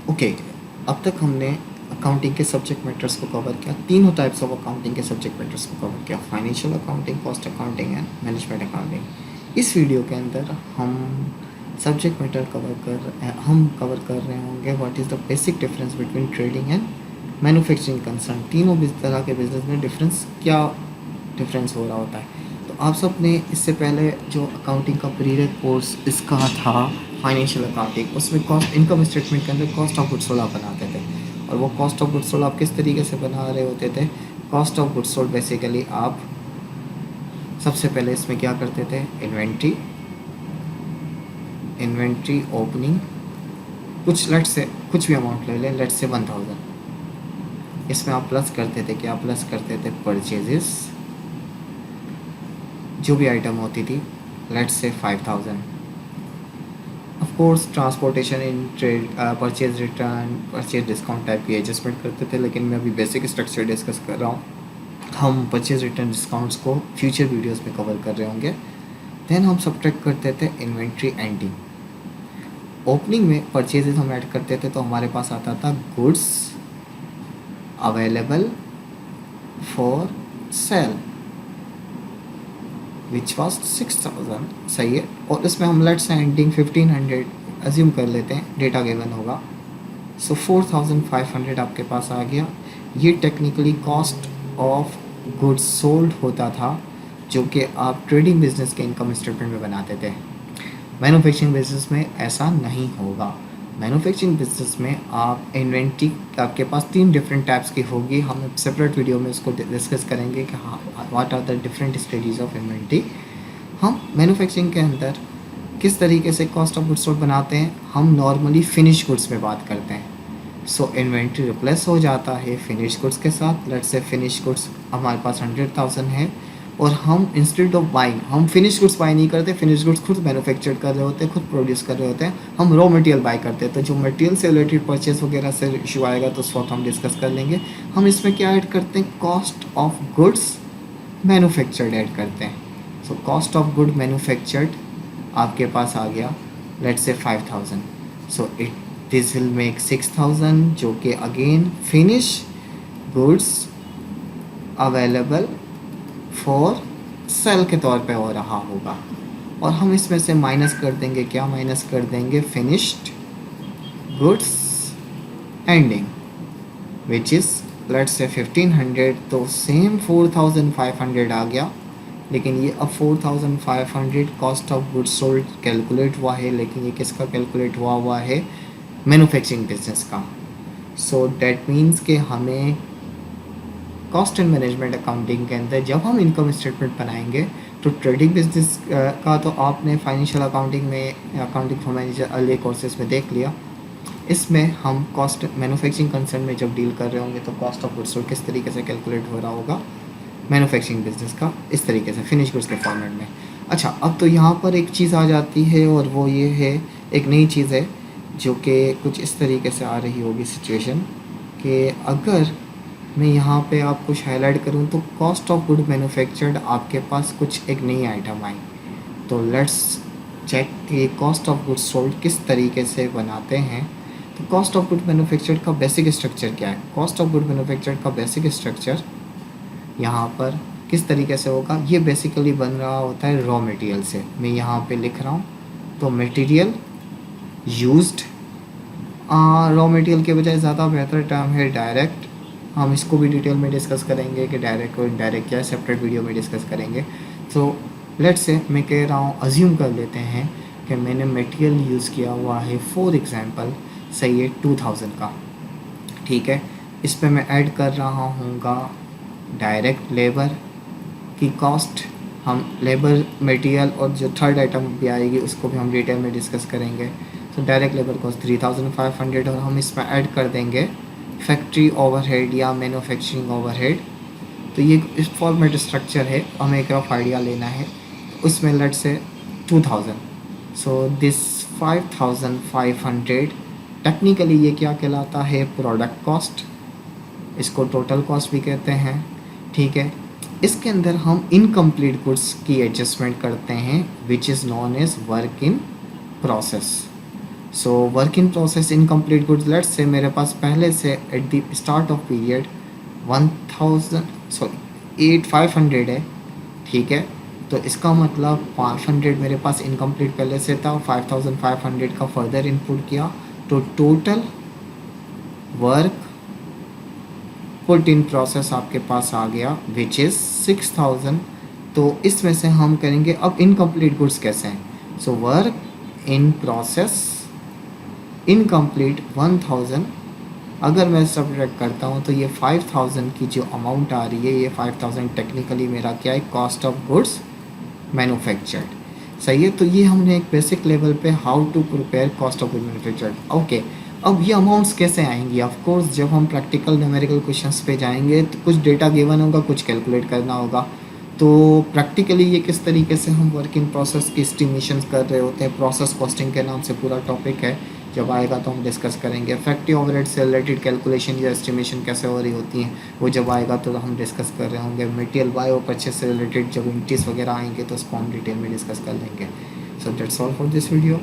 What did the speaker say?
Okay, अब तक हमने अकाउंटिंग के सब्जेक्ट मैटर्स को कवर किया। तीनों टाइप्स ऑफ अकाउंटिंग के सब्जेक्ट मैटर्स को कवर किया, financial accounting, cost accounting and management accounting. इस वीडियो के अंदर हम सब्जेक्ट मैटर कवर कर रहे होंगे what is the basic difference between trading and manufacturing concern. तीनों तरह के बिजनेस में डिफरेंस हो रहा होता है। तो आप सब ने इससे पहले जो अकाउंटिंग का पीरियड कोर्स इसका था फाइनेंशियल अकाउंटिंग, उसमें कॉस्ट इनकम स्टेटमेंट के अंदर कॉस्ट ऑफ गुड्स सोल्ड आप बनाते थे। और वो कॉस्ट ऑफ गुड्स सोल्ड आप किस तरीके से बना रहे होते थे? Cost of goods sold basically आप सबसे पहले इसमें क्या करते थे? इन्वेंट्री ओपनिंग, कुछ भी अमाउंट ले लें, लेट्स से 1000। इसमें आप प्लस करते थे क्या? प्लस करते थे परचेजेस, जो भी आइटम होती थी, let's say 5000। Of course transportation in trade, purchase return, purchase discount type की एडजस्टमेंट करते थे, लेकिन मैं अभी बेसिक स्ट्रक्चर डिस्कस कर रहा हूँ। हम परचेज रिटर्न डिस्काउंट्स को फ्यूचर वीडियोस में कवर कर रहे होंगे। देन हम सब्ट्रैक्ट करते थे इन्वेंट्री एंडिंग। ओपनिंग में परचेजेस हम ऐड करते थे तो हमारे पास आता था goods available for sale which was 6000, सही है। और इसमें हम लेट्स एंडिंग 1500 अज्यूम कर लेते हैं, डेटा गिवन होगा। सो 4500 आपके पास आ गया। ये technically cost of goods sold होता था, जो कि आप ट्रेडिंग बिजनेस के इनकम स्टेटमेंट में बनाते थे। मैन्युफैक्चरिंग बिजनेस में ऐसा नहीं होगा। मैन्युफैक्चरिंग बिजनेस में आप इन्वेंट्री आपके पास 3 डिफरेंट टाइप्स की होगी। हम सेपरेट वीडियो में इसको डिस्कस करेंगे कि हाँ what are the different stages of inventory. हम मैन्युफैक्चरिंग के अंदर किस तरीके से कॉस्ट ऑफ गुड्स सोल्ड बनाते हैं? हम नॉर्मली फिनिश गुड्स में बात करते हैं। सो इन्वेंट्री रिप्लेस हो जाता है फिनिश गुड्स के साथ। लेट्स से फिनिश गुड्स हमारे पास 100,000 है और हम इंस्टेड ऑफ बाइंग, हम फिनिश गुड्स बाई नहीं करते। फिनिश गुड्स खुद मैन्युफैक्चर कर रहे होते हैं, खुद प्रोड्यूस कर रहे होते हैं। हम रॉ मटेरियल बाई करते हैं। तो जो मटेरियल से रिलेटेड परचेज वगैरह से इशू आएगा तो उस वक्त हम डिस्कस कर लेंगे। हम इसमें क्या ऐड करते हैं? Cost of goods manufactured add करते हैं। So cost of good manufactured आपके पास आ गया, let's say 5000। So this will make 6000, जो कि again finish goods available for cell के तौर पे हो रहा होगा। और हम इसमें से माइनस कर देंगे क्या? माइनस कर देंगे finished goods ending which is let's say 1500। तो सेम 4500 आ गया, लेकिन ये अब 4500 cost of goods sold calculate हुआ है, लेकिन ये किसका कैलकुलेट हुआ है? मैन्युफैक्चरिंग बिजनेस का। सो डैट मीन्स कि हमें कॉस्ट एंड मैनेजमेंट अकाउंटिंग के अंदर जब हम इनकम स्टेटमेंट बनाएंगे तो ट्रेडिंग बिजनेस का तो आपने फाइनेंशियल अकाउंटिंग में accounting for manager early courses में देख लिया। इसमें हम कॉस्ट मैन्युफैक्चरिंग कंसर्न में जब डील कर रहे होंगे तो कॉस्ट ऑफ गुड्स सोल्ड किस तरीके से कैलकुलेट हो रहा होगा मैन्युफैक्चरिंग बिजनेस का, इस तरीके से फिनिश गुड्स के फॉर्मेट में। अच्छा, अब तो यहाँ पर एक चीज़ आ जाती है और वो ये है, एक नई चीज़ है जो कि कुछ इस तरीके से आ रही होगी सिचुएशन कि अगर मैं यहाँ पे आप कुछ हाईलाइट करूँ तो कॉस्ट ऑफ गुड मैन्युफैक्चर्ड आपके पास कुछ एक नई आइटम आई। तो लेट्स चेक कि कॉस्ट ऑफ गुड्स सोल्ड किस तरीके से बनाते हैं। तो कॉस्ट ऑफ गुड मैन्युफैक्चर्ड का बेसिक स्ट्रक्चर क्या है? कॉस्ट ऑफ गुड मैन्युफैक्चर्ड का बेसिक स्ट्रक्चर यहाँ पर किस तरीके से होगा? ये बेसिकली बन रहा होता है रॉ मटेरियल से। मैं यहाँ पे लिख रहा हूँ तो मटेरियल यूज्ड, रॉ मटेरियल के बजाय ज़्यादा बेहतर टर्म है डायरेक्ट। हम इसको भी डिटेल में डिस्कस करेंगे कि डायरेक्ट और इनडायरेक्ट क्या है, सेपरेट वीडियो में डिस्कस करेंगे। तो लेट्स से मैं कह रहा हूँ, अज्यूम कर लेते हैं कि मैंने मटेरियल यूज़ किया हुआ है फॉर एग्जांपल सही है 2000 का, ठीक है। इस पर मैं ऐड कर रहा हूँगा डायरेक्ट लेबर की कॉस्ट। हम लेबर मटेरियल और जो थर्ड आइटम भी आएगी उसको भी हम डिटेल में डिस्कस करेंगे। तो डायरेक्ट लेबर कॉस्ट 3500 और हम इसमें ऐड कर देंगे फैक्ट्री ओवरहेड या मैन्युफैक्चरिंग ओवरहेड। तो ये इस फॉर्मेट स्ट्रक्चर है, हमें एक रफ आइडिया लेना है। उसमें लेट से 2000, सो दिस 5500 टेक्निकली ये क्या कहलाता है? प्रोडक्ट कॉस्ट, इसको टोटल कॉस्ट भी कहते हैं, ठीक है। इसके अंदर हम इनकम्प्लीट गुड्स की एडजस्टमेंट करते हैं which is known as work in process. So work in process incomplete goods, let's say मेरे पास पहले से at the start of period 500 है, ठीक है। तो इसका मतलब 500 मेरे पास इनकम्प्लीट पहले से था, 5500 का फर्दर इनपुट किया, तो total work put in process आपके पास आ गया विच इज़ 6000। तो इसमें से हम करेंगे अब इनकम्प्लीट गुड्स कैसे हैं। सो वर्क इन प्रोसेस इनकम्प्लीट 1000, अगर मैं सब्ट्रैक्ट करता हूँ तो ये 5000 की जो अमाउंट आ रही है, ये 5000 टेक्निकली मेरा क्या है, कॉस्ट ऑफ गुड्स मैन्युफैक्चर्ड। सही है। तो ये हमने एक बेसिक लेवल पे how to prepare cost of good manufactured. Okay, अब ये अमाउंट्स कैसे आएंगी। ऑफ कोर्स जब हम प्रैक्टिकल न्यूमेरिकल क्वेश्चंस पे जाएंगे तो कुछ डेटा गिवन होगा, कुछ कैलकुलेट करना होगा। तो प्रैक्टिकली ये किस तरीके से हम वर्क इन प्रोसेस की एस्टिमेशन कर रहे होते हैं, प्रोसेस कॉस्टिंग के नाम से पूरा टॉपिक है, जब आएगा तो हम डिस्कस करेंगे। फैक्ट्री ओवरहेड से रिलेटेड कैलकुलेशन या एस्टिमेशन कैसे हो रही होती हैं, वो जब आएगा तो हम डिस्कस कर रहे होंगे। मटेरियल बायो परचेस से रिलेटेड जब इंटीज वगैरह आएंगे तो उसको हम डिटेल में डिस्कस कर लेंगे। So that's all for this video.